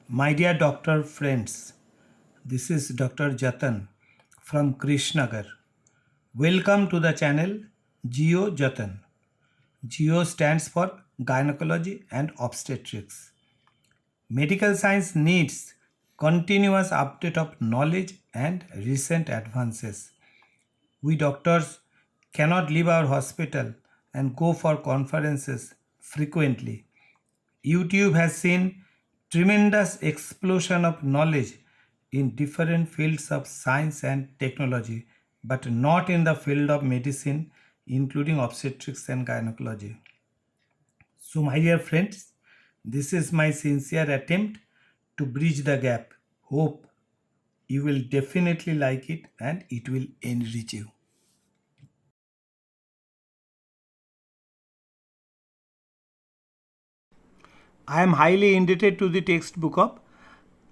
My dear doctor friends, this is Dr. Jatan from Krishnagar. Welcome to the channel Geo Jatan. Geo stands for Gynecology and Obstetrics. Medical science needs continuous update of knowledge and recent advances. We doctors cannot leave our hospital and go for conferences frequently. YouTube has seen tremendous explosion of knowledge in different fields of science and technology, but not in the field of medicine, including obstetrics and gynecology. So, my dear friends, this is my sincere attempt to bridge the gap. Hope you will definitely like it and it will enrich you. I am highly indebted to the textbook of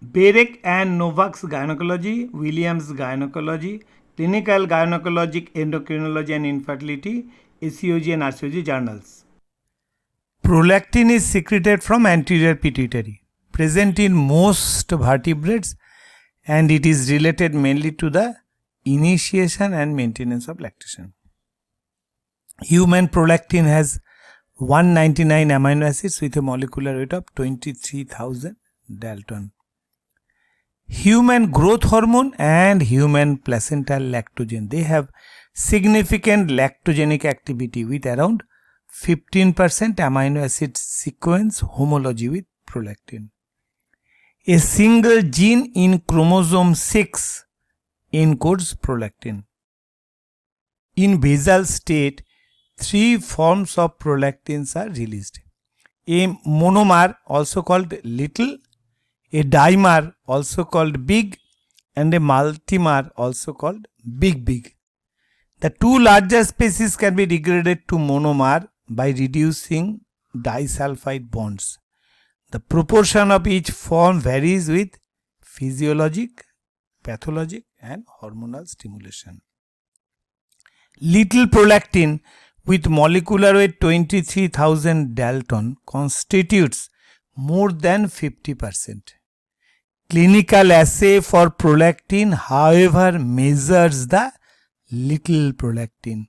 Berek and Novak's Gynecology, Williams Gynecology, Clinical Gynecologic Endocrinology and Infertility, ACOG and RCOG journals. Prolactin is secreted from anterior pituitary, present in most vertebrates, and it is related mainly to the initiation and maintenance of lactation. Human prolactin has 199 amino acids with a molecular weight of 23,000 Dalton. Human growth hormone and human placental lactogen, they have significant lactogenic activity with around 15% amino acid sequence homology with prolactin. A single gene in chromosome 6 encodes prolactin. In basal state, 3 forms of prolactins are released. A monomer, also called little, a dimer, also called big, and a multimer, also called big. The 2 larger species can be degraded to monomer by reducing disulfide bonds. The proportion of each form varies with physiologic, pathologic, and hormonal stimulation. Little prolactin with molecular weight 23,000 Dalton constitutes more than 50%. Clinical assay for prolactin, however, measures the little prolactin,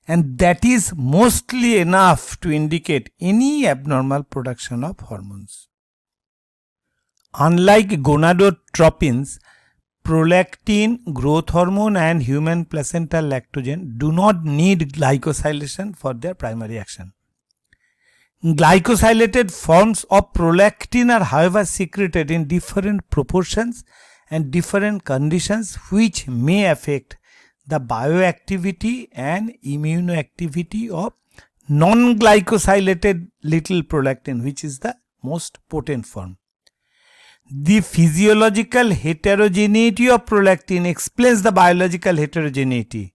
and that is mostly enough to indicate any abnormal production of hormones. Unlike gonadotropins, prolactin, growth hormone, and human placental lactogen do not need glycosylation for their primary action. Glycosylated forms of prolactin are, however, secreted in different proportions and different conditions, which may affect the bioactivity and immunoactivity of non-glycosylated little prolactin, which is the most potent form. The physiological heterogeneity of prolactin explains the biological heterogeneity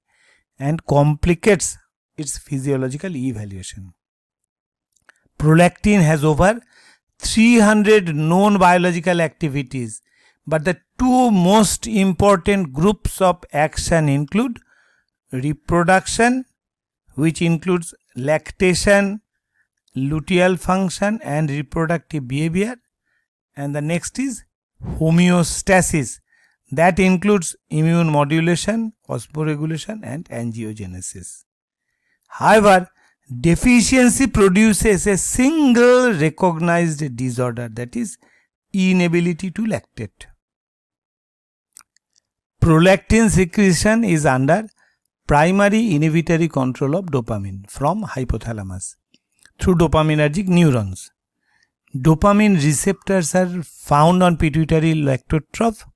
and complicates its physiological evaluation. Prolactin has over 300 known biological activities, but the 2 most important groups of action include reproduction, which includes lactation, luteal function, and reproductive behavior, and the next is homeostasis, that includes immune modulation, osmoregulation, and angiogenesis. However, deficiency produces a single recognized disorder, that is inability to lactate. Prolactin secretion is under primary inhibitory control of dopamine from hypothalamus through dopaminergic neurons. Dopamine receptors are found on pituitary lactotroph.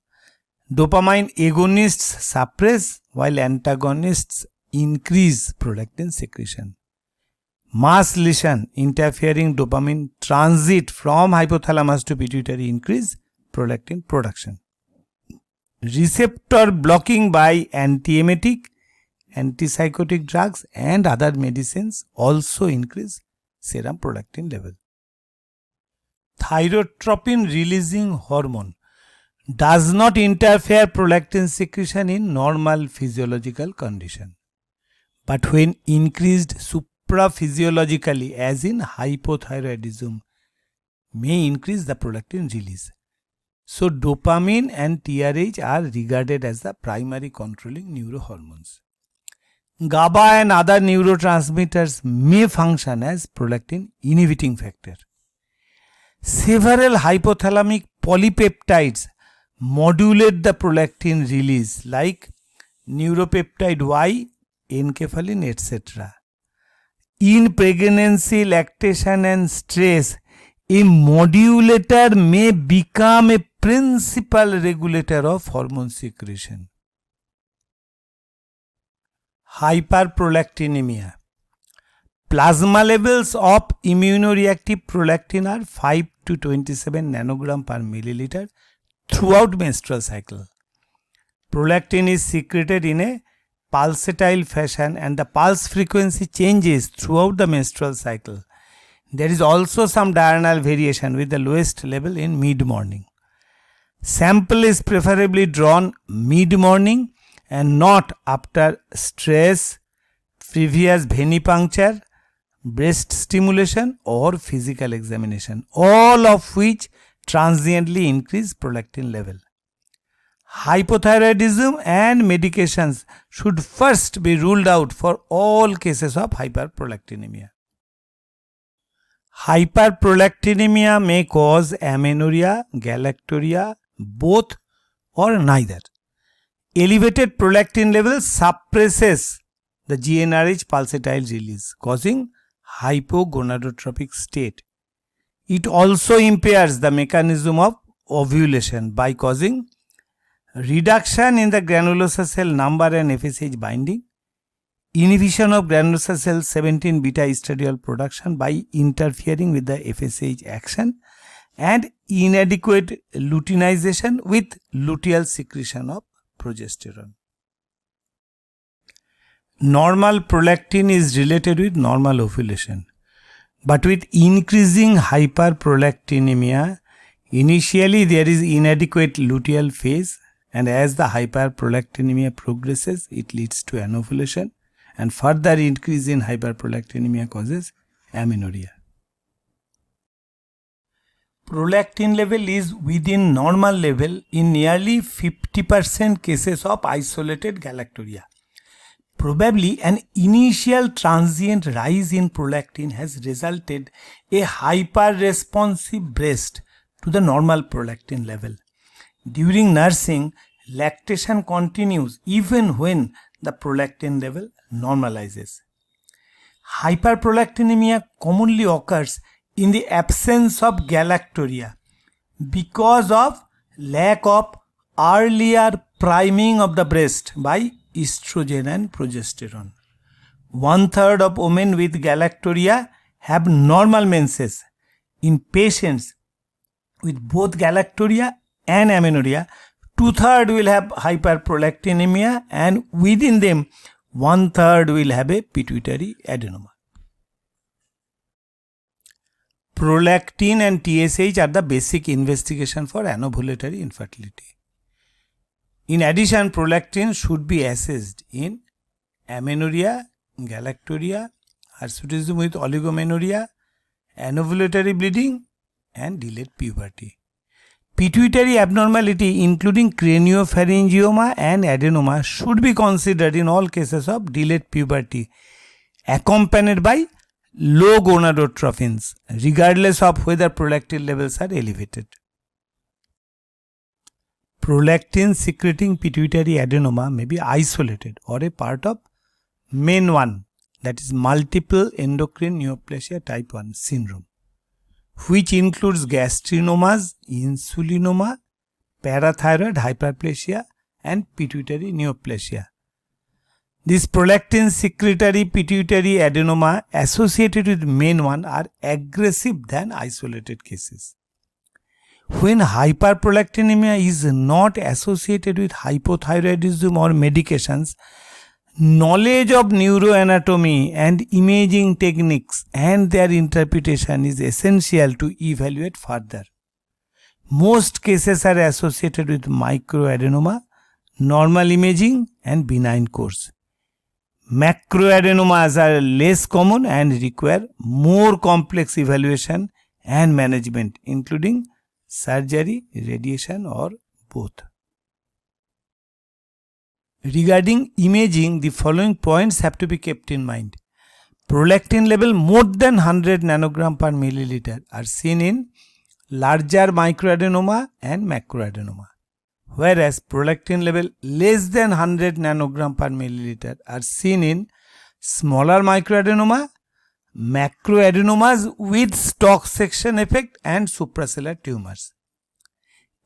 Dopamine agonists suppress while antagonists increase prolactin secretion. Mass lesion interfering dopamine transit from hypothalamus to pituitary increase prolactin production. Receptor blocking by antiemetic, antipsychotic drugs and other medicines also increase serum prolactin level. Thyrotropin releasing hormone does not interfere prolactin secretion in normal physiological condition, but when increased supraphysiologically, as in hypothyroidism, may increase the prolactin release. So dopamine and TRH are regarded as the primary controlling neurohormones. GABA and other neurotransmitters may function as prolactin inhibiting factor. Several hypothalamic polypeptides modulate the prolactin release like neuropeptide Y, enkephalin, etc. In pregnancy, lactation and stress, a modulator may become a principal regulator of hormone secretion. Hyperprolactinemia. Plasma levels of immunoreactive prolactin are 5 to 27 nanogram per milliliter throughout menstrual cycle. Prolactin is secreted in a pulsatile fashion and the pulse frequency changes throughout the menstrual cycle. There is also some diurnal variation with the lowest level in mid-morning. Sample is preferably drawn mid-morning and not after stress, previous venipuncture, breast stimulation or physical examination, all of which transiently increase prolactin level. Hypothyroidism and medications should first be ruled out for all cases of hyperprolactinemia. Hyperprolactinemia may cause amenorrhea, galactorrhea, both or neither. Elevated prolactin level suppresses the GnRH pulsatile release, causing hypogonadotropic state. It also impairs the mechanism of ovulation by causing reduction in the granulosa cell number and FSH binding, inhibition of granulosa cell 17 beta estradiol production by interfering with the FSH action, and inadequate luteinization with luteal secretion of progesterone. Normal prolactin is related with normal ovulation, but with increasing hyperprolactinemia, initially there is inadequate luteal phase, and as the hyperprolactinemia progresses, it leads to anovulation, and further increase in hyperprolactinemia causes amenorrhea. Prolactin level is within normal level in nearly 50% cases of isolated galactorrhea. Probably an initial transient rise in prolactin has resulted a hyper-responsive breast to the normal prolactin level. During nursing, lactation continues even when the prolactin level normalizes. Hyperprolactinemia commonly occurs in the absence of galactorrhea because of lack of earlier priming of the breast by estrogen and progesterone. 1/3 of women with galactorrhea have normal menses. In patients with both galactorrhea and amenorrhea, 2/3 will have hyperprolactinemia, and within them 1/3 will have a pituitary adenoma. Prolactin and TSH are the basic investigation for anovulatory infertility. In addition, prolactin should be assessed in amenorrhea, galactorrhea, hirsutism with oligomenorrhea, anovulatory bleeding, and delayed puberty. Pituitary abnormality including craniopharyngioma and adenoma should be considered in all cases of delayed puberty, accompanied by low gonadotrophins, regardless of whether prolactin levels are elevated. Prolactin secreting pituitary adenoma may be isolated or a part of MEN1, that is multiple endocrine neoplasia type 1 syndrome, which includes gastrinomas, insulinoma, parathyroid hyperplasia, and pituitary neoplasia. These prolactin secretory pituitary adenoma associated with MEN1 are aggressive than isolated cases. When hyperprolactinemia is not associated with hypothyroidism or medications, knowledge of neuroanatomy and imaging techniques and their interpretation is essential to evaluate further. Most cases are associated with microadenoma, normal imaging, and benign course. Macroadenomas are less common and require more complex evaluation and management, including surgery, radiation, or both. Regarding imaging, the following points have to be kept in mind. Prolactin level more than 100 nanogram per milliliter are seen in larger microadenoma and macroadenoma, whereas prolactin level less than 100 nanogram per milliliter are seen in smaller microadenoma, macroadenomas with stalk section effect, and suprasellar tumors.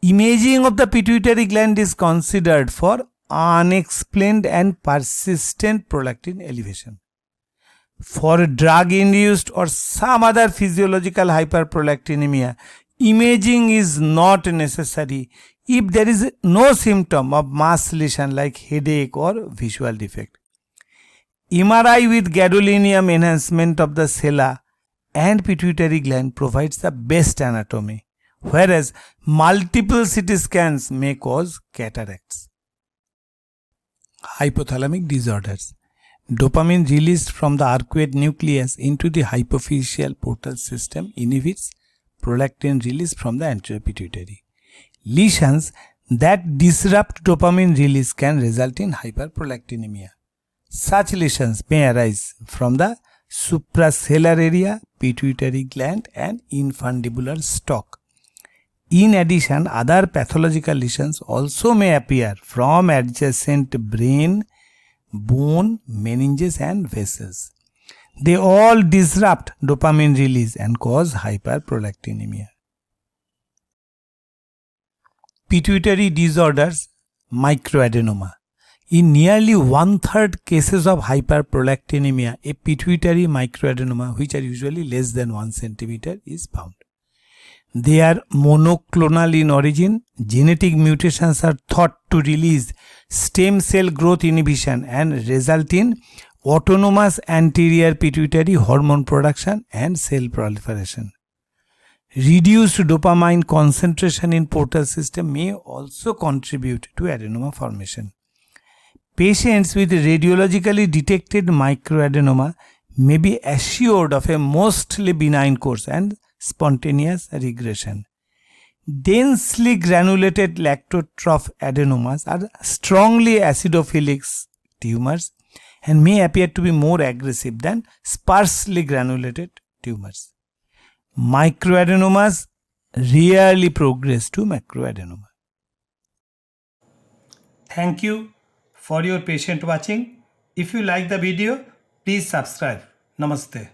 Imaging of the pituitary gland is considered for unexplained and persistent prolactin elevation. For drug-induced or some other physiological hyperprolactinemia, imaging is not necessary if there is no symptom of mass lesion like headache or visual defect. MRI with gadolinium enhancement of the sella and pituitary gland provides the best anatomy, whereas multiple CT scans may cause cataracts. Hypothalamic disorders. Dopamine released from the arcuate nucleus into the hypophyseal portal system inhibits prolactin release from the anterior pituitary. Lesions that disrupt dopamine release can result in hyperprolactinemia. Such lesions may arise from the suprasellar area, pituitary gland, and infundibular stalk. In addition, other pathological lesions also may appear from adjacent brain, bone, meninges, and vessels. They all disrupt dopamine release and cause hyperprolactinemia. Pituitary disorders, microadenoma. In nearly 1/3 cases of hyperprolactinemia, a pituitary microadenoma, which are usually less than 1 cm, is found. They are monoclonal in origin. Genetic mutations are thought to release stem cell growth inhibition and result in autonomous anterior pituitary hormone production and cell proliferation. Reduced dopamine concentration in portal system may also contribute to adenoma formation. Patients with radiologically detected microadenoma may be assured of a mostly benign course and spontaneous regression. Densely granulated lactotroph adenomas are strongly acidophilic tumors and may appear to be more aggressive than sparsely granulated tumors. Microadenomas rarely progress to macroadenoma. Thank you for your patient watching. If you like the video, please subscribe. Namaste.